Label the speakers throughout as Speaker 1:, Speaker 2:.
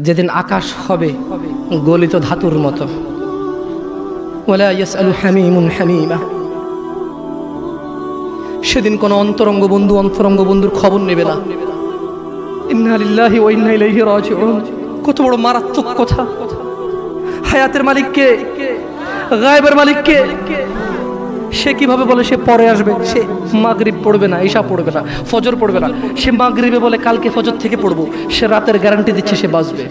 Speaker 1: যেদিন আকাশ হবে গলিত ধাতুর মতো, ওয়ালা ইয়াসআলু হামিমুন হামিমা, সেদিন কোনো অন্তরঙ্গ বন্ধুর খবর নেবে না। ইন্না লিল্লাহি ওয়া ইন্না ইলাইহি রাজিউন। কত বড় মারাত্মক কথা! হায়াতের মালিক কে? গায়েবের মালিক কে? সে কিভাবে বলে সে পরে আসবে? সে মাগরিব পড়বে না, ইশা পড়বে না, ফজর পড়বে না, সে মাগরিবে বলে কালকে ফজর থেকে পড়বো। সে রাতের গ্যারান্টি দিচ্ছে সে বাঁচবে।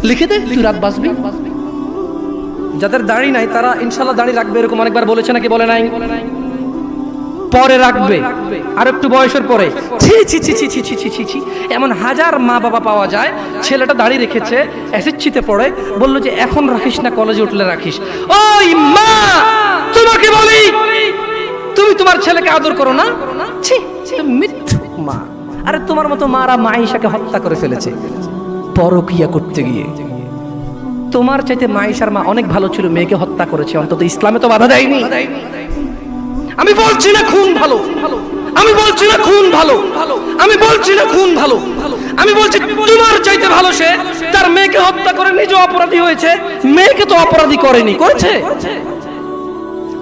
Speaker 1: লিখে দে তুই রাত বাঁচবি। যাদের দাড়ি নাই তারা ইনশাল্লাহ দাড়ি রাখবে, এরকম অনেকবার বলেছে নাকি বলে নাই? পরে রাখবে, আর একটু বয়সের পরে। ছি ছি ছি ছি ছি ছি ছি ছি ছি, এমন হাজার মা বাবা পাওয়া যায়, ছেলেটা দাড়ি রেখেছে, এসএসসিতে পড়ে, বললো যে এখন রাখিস না, কলেজে উঠলে রাখিস। ওই মা, তোমাকে বলি, তুমি তোমার ছেলেকে আদর করো না? ছি, মিথ্যুক মা। আরে তোমার মতো মারা মাইশাকে হত্যা করে ফেলেছে পরকিয়া করতে গিয়ে। তোমার চাইতে মাইশার মা অনেক ভালো ছিল, মেয়েকে হত্যা করেছে, অন্তত ইসলামে তো বাধা দেয়নি। আমি বলছি না খুন ভালো, আমি বলছি না খুন ভালো, আমি বলছি না খুন ভালো, আমি বলছি তোমার চাইতে ভালো সে তার মেয়েকে হত্যা করে নিজে অপরাধী হয়েছে, মেয়েকে তো অপরাধী করেনি, করেছে।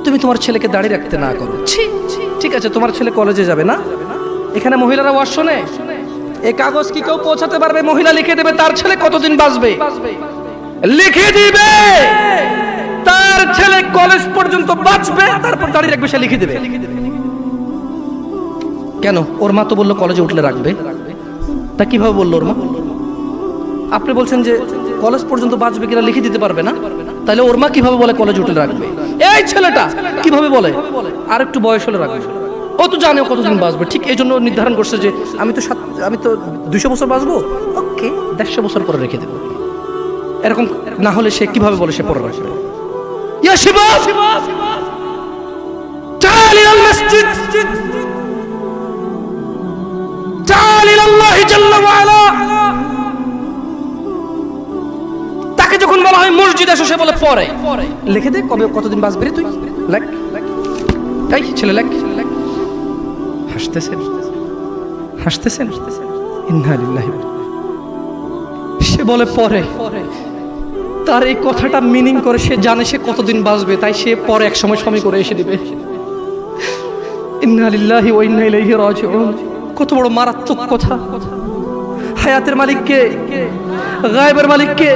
Speaker 1: তুমি তোমার ছেলেকে দাঁড়িয়ে রাখতে না করো। ঠিক আছে, তোমার ছেলে কলেজে যাবে না, এখানে মহিলারা ওয়াজ শোনে, এই কাগজ কি কেউ পৌঁছাতে পারবে? মহিলা লিখে দেবে তার ছেলে কতদিন বাঁচবে, লিখে দিবে তার ছেলে কলেজ পর্যন্ত বাঁচবে, তারপর দাঁড়িয়ে রাখবে, সে লিখে দেবে। কেন? ওর মা তো বললো কলেজে উঠলে রাখবে। তা কিভাবে বললো ওর মা? আপনি বলছেন যে কলেজ পর্যন্ত বাঁচবে কিনা লিখে দিতে পারবে না, তাহলে ওর মা কিভাবে বলে কলেজে উঠলে রাখবে? এই ছেলেটা কিভাবে বলে আর একটু বয়স হলে রাখবে? ও তো জানে ও কতদিন বাঁচবে, ঠিক এই জন্য নির্ধারণ করছে যে আমি তো 200 বছর বাঁচবো, ওকে 150 বছর পরে রেখে দেবো। এরকম না হলে সে কিভাবে বলে সে পরে রাখবে? ইয়া শিবাব, تعال إلى المسجد، تعال إلى الله جل وعلا। তাকে যখন বলা হয় মসজিদে এসে, সে বলে পরে। লিখে দে কবে কতদিন বাঁচবে রে তুই, লেখ। এই ছেলে লেখ। হাসতেছেন, হাসতেছেন। ইন্না লিল্লাহি। সে বলে পরে। তার এই কথাটা মিনিং করে সে জানে সে কতদিন বাঁচবে, তাই সে পরে এক সময় করে এসে দিবে। ইন্না লিল্লাহি ওয়া ইন্না ইলাইহি রাজিউন। কত বড় মারাত্মক কথা! হায়াতের মালিক কে? গায়েবের মালিক কে?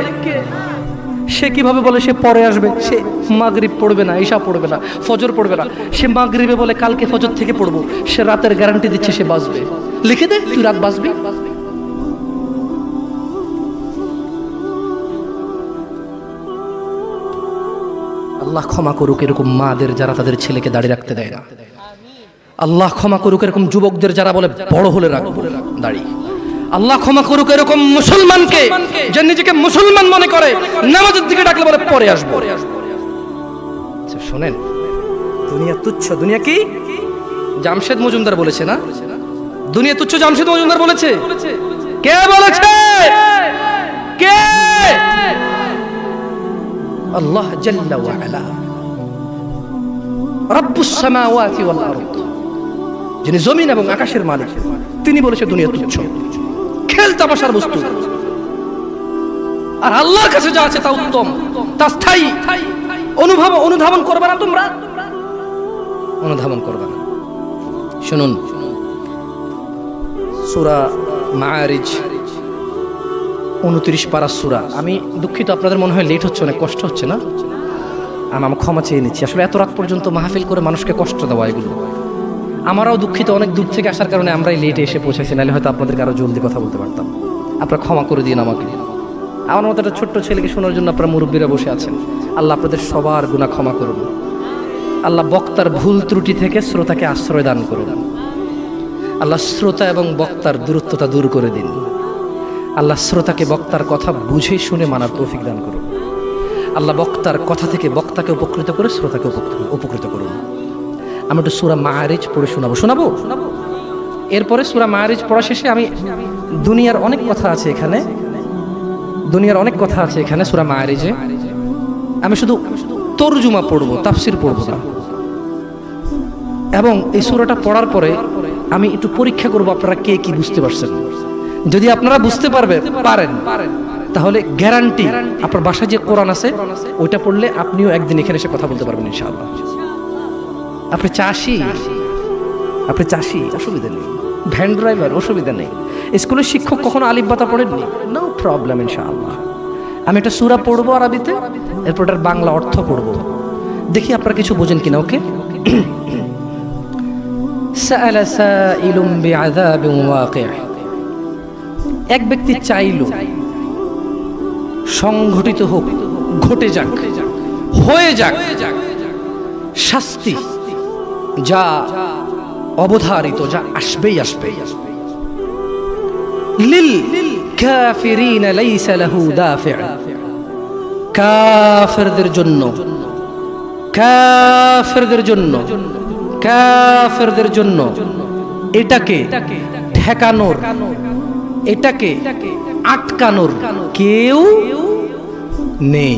Speaker 1: সে কিভাবে বলে সে পরে আসবে? সে মাগরিব পড়বে না, ইশা পড়বে না, ফজর পড়বে না, সে মাগরিবে বলে কালকে ফজর থেকে পড়বো। সে রাতের গ্যারান্টি দিচ্ছে সে বাঁচবে। লিখে দে তুই রাত বাঁচবি। আল্লাহ ক্ষমা করুক এরকম মাদের যারা তাদের ছেলেকে দাঁড়িয়ে রাখতে দেয় না। আল্লাহ ক্ষমা করুক এরকম যুবকদের যারা বলে বড় হলে রাখবো দাড়ি। আল্লাহ ক্ষমা করুক এরকম মুসলমানকে যে নিজেকে মুসলমান মনে করে, নামাজের দিকে ডাকলে বলে পরে আসবো। শোনেন, দুনিয়া তুচ্ছ। দুনিয়া কি? জামশেদ মজুমদার বলেছে না, দুনিয়া তুচ্ছ। জামশেদ মজুমদার বলেছে। কে বলেছে? কে? আল্লাহ জাল্লা ওয়া আলা, রব্বুস সামাওয়াতি ওয়াল আরদ, যিনি জমিন এবং আকাশের মালিক, তিনি বলেছে দুনিয়া তুচ্ছ, খেল তামাশার বস্তু। আর আল্লাহর কাছে যা আছে তা উত্তম, তা স্থায়ী। অনুধাবন করবে না তোমরা, অনুধাবন করবে না। শুনুন, সূরা মাআরিজ 29 পারা সূরা। আমি দুঃখিত, আপনাদের মনে হয় লেট হচ্ছে, অনেক কষ্ট হচ্ছে না? আমি ক্ষমা চেয়ে নিচ্ছি। আসলে এত রাত পর্যন্ত মাহফিল করে মানুষকে কষ্ট দেওয়া এগুলো। আমরাও দুঃখিত, অনেক দূর থেকে আসার কারণে আমরাই লেটে এসে পৌঁছেছি, নাহলে হয়তো আপনাদেরকে আরো জলদি কথা বলতে পারতাম। আপনারা ক্ষমা করে দিন আমাকে। আমার মতো একটা ছোট্ট ছেলেকে শোনার জন্য আপনারা মুরব্বীরা বসে আছেন। আল্লাহ আপনাদের সবার গুনাহ ক্ষমা করুন। আল্লাহ বক্তার ভুল ত্রুটি থেকে শ্রোতাকে আশ্রয় দান করুন। আল্লাহ শ্রোতা এবং বক্তার দূরত্বতা দূর করে দিন। আল্লাহ শ্রোতাকে বক্তার কথা বুঝে শুনে মানার তৌফিক দান করুন। আল্লাহ বক্তার কথা থেকে বক্তাকে উপকৃত করে শ্রোতাকে উপকৃত করুন। আমি একটু সূরা মাআরিজ পড়ে শোনাবো। এরপরে সূরা মাআরিজ পড়া শেষে আমি দুনিয়ার অনেক কথা আছে এখানে, সূরা মাআরিজে আমি শুধু তরজুমা পড়বো, তাফসির পড়বো না। এবং এই সূরাটা পড়ার পরে আমি একটু পরীক্ষা করবো আপনারা কে কি বুঝতে পারছেন। যদি আপনারা বুঝতে পারেন তাহলে গ্যারান্টি আপনার বাসায় যে কোরআন আছে ওইটা পড়লে আপনিও একদিন এখানে এসে কথা বলতে পারবেন ইনশাআল্লাহ। আপনি চাষি অসুবিধা নেই, ভ্যান ড্রাইভার অসুবিধা নেই, স্কুলের শিক্ষক কখনো আলিফ বাতা পড়েননি, নো প্রবলেম ইনশাআল্লাহ। আমি একটা সূরা পড়বো আরবিতে, এরপর এটার বাংলা অর্থ পড়বো, দেখি আপনারা কিছু বোঝেন কিনা। ওকে। সাআলা সাইলুম বিআযাবিন ওয়াকি', এক ব্যক্তি চাইল সংঘটিত হোক, ঘটে যাক, হয়ে যাক শাস্তি, যা অবধারিত, যা আসবেই আসবে। লিল কাফিরিন লাইসা লাহু দাফি', কাফিরদের জন্য, কাফিরদের জন্য, কাফিরদের জন্য এটাকে ঠেকানোর, এটাকে আটকানোর কেউ নেই।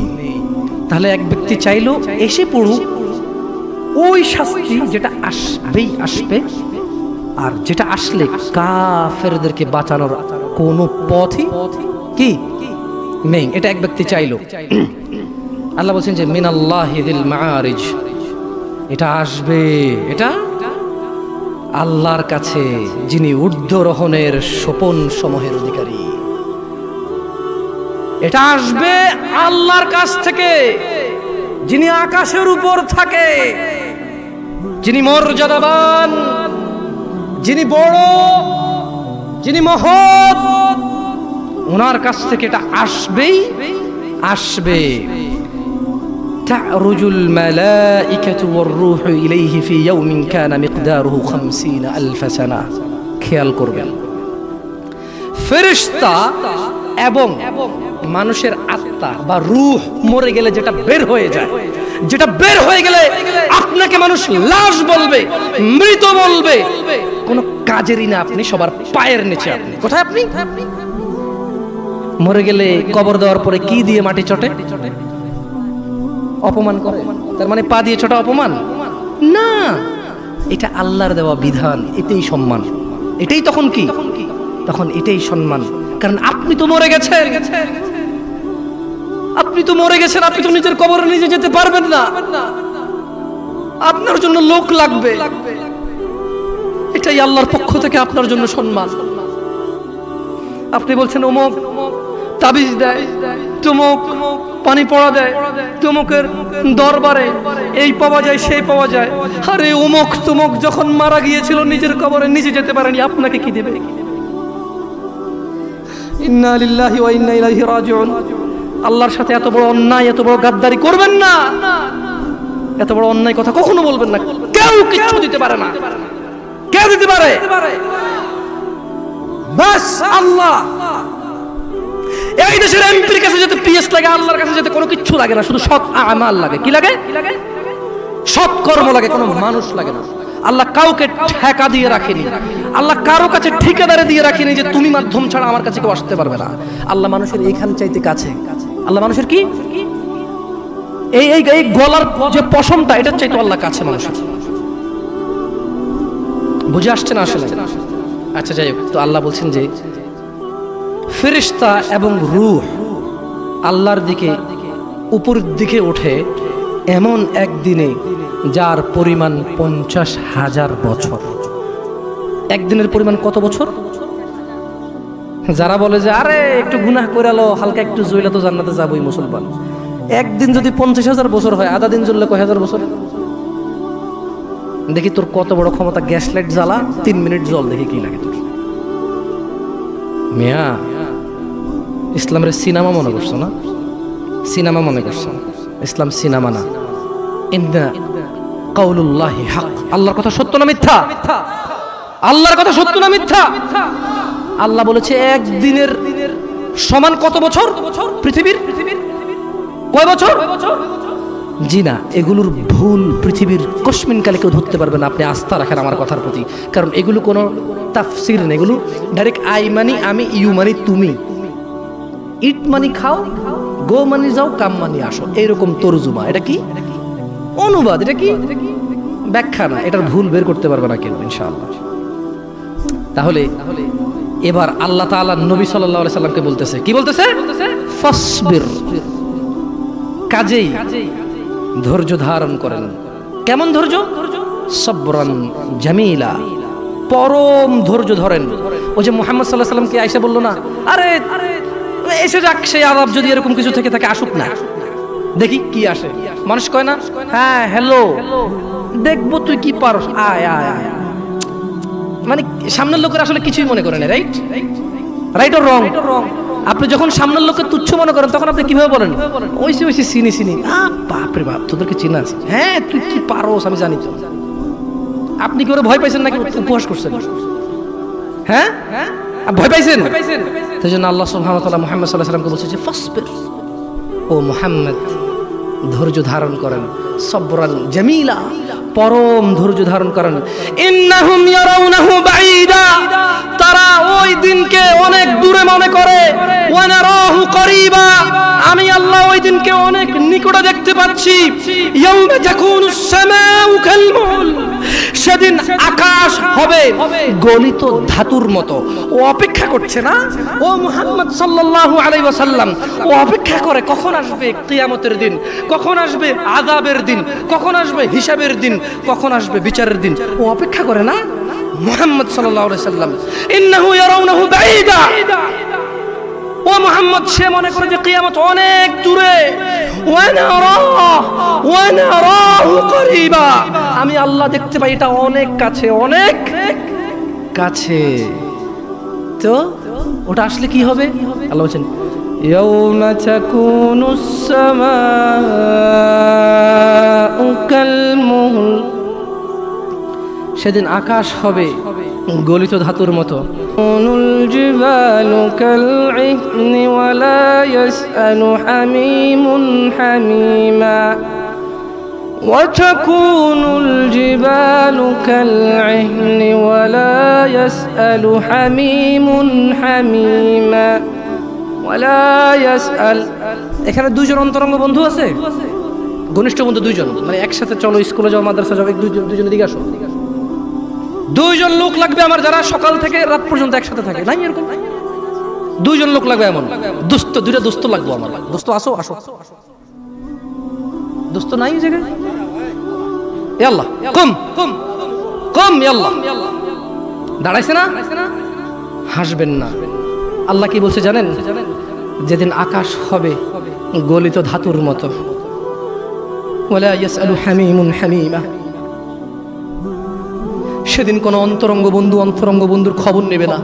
Speaker 1: তাহলে এক ব্যক্তি চাইলো এসে পড়ুক ওই শাস্তি যেটা আসবেই আসবে, আর যেটা আসলে কাফেরদেরকে বাঁচানোর কোনো পথই কি নেই, এটা এক ব্যক্তি চাইলো। আল্লাহ বলছেন যে মিনাল্লাহি যিল মাআরিজ, এটা আসবে, এটা আল্লাহর কাছে যিনি ঊর্ধ্বরোহণের সোপন সমূহের অধিকারী, এটা আসবে আল্লাহর কাছ থেকে যিনি আকাশের উপর থাকে, যিনি মর্যাদাবান, যিনি বড়, যিনি মহৎ, ওনার কাছ থেকে এটা আসবেই আসবে। তা'রুজুল মালাইকাতু ওয়ার রূহু ইলাইহি ফি ইয়াউমিন কানা মিকদারুহু ৫০,০০০ সানা। খেয়াল করবেন, ফেরেশতা এবং মানুষের আত্মা বা রূহ মরে গেলে যেটা বের হয়ে যায়, যেটা বের হয়ে গেলে আপনাকে মানুষ লাশ বলবে, মৃত বলবে, কোন কাজেরই না আপনি, সবার পায়ের নিচে আপনি। কোথায় আপনি? মরে গেলে কবর দেওয়ার পরে কি দিয়ে মাটি চটে? অপমান করে, তার মানে পা দিয়ে ছোটা অপমান না, এটা আল্লাহর দেওয়া বিধান, এটাই সম্মান, এটাই তখন কি, তখন এটাই সম্মান। কারণ আপনি তো মরে গেছেন, আপনি তো মরে গেছেন, আপনি তো নিজের কবরে নিজে যেতে পারবেন না, আপনার জন্য লোক লাগবে, এটাই আল্লাহর পক্ষ থেকে আপনার জন্য সম্মান। আপনি বলছেন অমুক তাবিজ দেয়, তমুক পানি পড়া দেয়, তমুকের দরবারে এই পাওয়া যায় সেই পাওয়া যায়। আরে অমুক তমুক যখন মারা গিয়েছিল নিজের কবরে নিজে যেতে পারেনি, আপনাকে কি দেবে? ইন্না লিল্লাহি ওয়া ইন্না ইলাইহি রাজিউন। আল্লাহর সাথে এত বড় অন্যায়, এত বড় গাদ্দারি করবেন না, এত বড় অন্যায় কথা কখনো বলবেন না। কেউ কিচ্ছু দিতে পারে না, কেউ দিতে পারে বাস আল্লাহ। এই দেশের এমপির কাছে যেতে পিএস লাগে, আল্লাহর কাছে যেতে কোনো কিচ্ছু লাগে না, শুধু সৎ আমাল লাগে। কি লাগে? সৎ কর্ম লাগে, কোনো মানুষ লাগে না। আল্লাহ কাউকে ঠেকা দিয়ে রাখেনি, আল্লাহ কারো কাছে ঠিকাদারে দিয়ে রাখেনি যে তুমি মাধ্যম ছাড়া আমার কাছে কেউ আসতে পারবে না। আল্লাহ মানুষের এইখান চাইতে কাছে, আল্লাহ মানুষের কি এই এই এই গলার যে পশমটা, এটার চাইতে আল্লাহ কাছে মানুষের। বুঝে আসছে না আসলে? আচ্ছা যাই হোক, তো আল্লাহ বলছেন যে ফেরেশতা এবং রূহ আল্লাহর দিকে উপরের দিকে ওঠে এমন একদিনে যার পরিমাণ ৫০,০০০ বছর। একদিনের পরিমাণ কত বছর? যারা বলে যে আরে একটু গুনাহ করে আলো, হালকা একটু জইলা তো জান্নাতে যাবই মুসলমান, একদিন যদি ৫০,০০০ বছর হয়, আধা দিন জ্বললে কয় হাজার বছর? দেখি তোর কত বড় ক্ষমতা, গ্যাস লাইট জ্বালা ৩ মিনিট জল, দেখি কি লাগে তোর। মিয়া ইসলামের সিনেমা মনে করছো না? সিনেমা মনে করছো? ইসলাম সিনেমা না। ইন্না কাউলুল্লাহি হক, আল্লাহর কথা সত্য না মিথ্যা? আল্লাহর কথা সত্য না মিথ্যা? আল্লাহ বলেছে একদিনের সমান কত বছর পৃথিবীর? কয় বছর? জি না, এগুলোর ভুল পৃথিবীর কসমিন কালে কেউ ধরতে পারবে না। আপনি আস্থা রাখেন আমার কথার প্রতি, কারণ এগুলো কোনো তাফসির নেই, এগুলো ডাইরেক্ট আই মানি আমি, ইউ মানি তুমি, ইট মানি খাও, গো মানি যাও, কাম মানি আসো, এইরকম তরজুমা। এটা কি অনুবাদ, এটা কি ব্যাখ্যা না, এটার ভুল বের করতে পারবে না কেউ ইনশাআল্লাহ। তাহলে এবার আল্লাহ তাআলা নবী সাল্লাল্লাহু আলাইহি সাল্লামকে বলতেছে, কি বলতেছে? ফাসবির, কাজেই ধৈর্য ধারণ করেন। কেমন ধৈর্য? সবরান জামিলা, পরম ধৈর্য ধরেন। ওই যে মুহাম্মদ সাল্লাল্লাহু আলাইহি সাল্লামকে আয়েশা বলল না, আরে এসে যাক সেই আযাব, যদি এরকম কিছু থেকে থাকে আসুক না, দেখি কি আসে। মানুষ কয় না, হ্যাঁ হ্যালো দেখবো তুই কি পারস, আয় আয় আয়, মানে সামনের লোকের আসলে কিছুই মনে করে না। Right right or wrong? আপনি যখন সামনের লোককে তুচ্ছ মনে করেন তখন আপনি কিভাবে বলেন? ওইসি ওইসি চিনি চিনি, বাপরে বাপ তোদেরকে চিনা আছে, হ্যাঁ তুই কি পারোস আমি জানি তো। আপনি কি ওরা ভয় পাইছেন নাকি উপহাস করছেন? হ্যাঁ ভয় পাইছেন? সেই জন্য আল্লাহ সুবহানাহু ওয়া তাআলা মুহাম্মদ সাল্লাল্লাহু আলাইহি ওয়াসাল্লামকে বলছে যে ফাসবির, ও মুহাম্মদ ধৈর্য ধারণ করেন, সবরান জামিলা, পরম ধৈর্য ধারণ করেন। ইন্নাহুম ইয়ারাউনাহু বাঈদা, তারা ওই দিনকে অনেক দূরে মনে করে, ওয়া নারাহু করিবা, আমি আল্লাহ ওই দিনকে অনেক নিকটে দেখতে পাচ্ছি। ইয়াউমা তাকুনুস সামাউ কাল মুহল, সেদিন আকাশ হবে গলিত ধাতুর মতো। ও অপেক্ষা করছে না, ও মুহাম্মদ সাল্লাল্লাহু আলাইহি ওয়াসাল্লাম, ও অপেক্ষা করে কখন আসবে কিয়ামতের দিন, কখন আসবে আযাবের দিন, কখন আসবে হিসাবের দিন, কখন আসবে বিচারের দিন। ও অপেক্ষা করে না মুহাম্মদ সাল্লাল্লাহু আলাইহি ওয়াসাল্লাম। ইন্নাহু ইয়ারাউনাহু বাঈদা, ও মুহাম্মদ সে মনে করে যে কিয়ামত অনেক দূরে। ওয়া নারাহু করিবা, আমি আল্লাহ দেখতে পাই এটা অনেক কাছে, অনেক কাছে। তো ওটা আসলে কি হবে? আল্লাহ বলেন ইয়াউমা তাকুনুস সামাউ কাল মুহল, সেদিন আকাশ হবে গলিত ধাতুর মতো। নুল জিবালু কাল ইহনি ওয়া লা ইয়াসআলু হামিমুন হামিমা, ওয়া তাকুনুল জিবালু কাল ইহনি ওয়া লা ইয়াসআলু হামিমুন হামিমা ওয়া লা ইয়াসআল। এখানে দুইজন অন্তরঙ্গ বন্ধু আছে, ঘনিষ্ঠ বন্ধু দুইজন, মানে একসাথে চলো স্কুলে যাও মাদ্রাসা যাও, দুইজন দিকে আসো। দুইজন লোক লাগবে আমার, যারা সকাল থেকে রাত পর্যন্ত একসাথে থাকে। নাই এরকম দুইজন লোক লাগবে এমন দোস্ত, দুইটা দোস্ত লাগবে আমার। দোস্ত আসো আসো, দোস্ত নাই জায়গায়? এ আল্লাহ কম কম কম, এ আল্লাহ দাঁড়াইছে না, হাসবেন না। আল্লাহ কি বলছে জানেন? যেদিন আকাশ হবে গলিত ধাতুর মতো, ওয়ালা ইয়াসআলু হামিমুন হামিমা, সেদিন কোন অন্তরঙ্গ বন্ধু অন্তরঙ্গ বন্ধুর খবর নেবে না।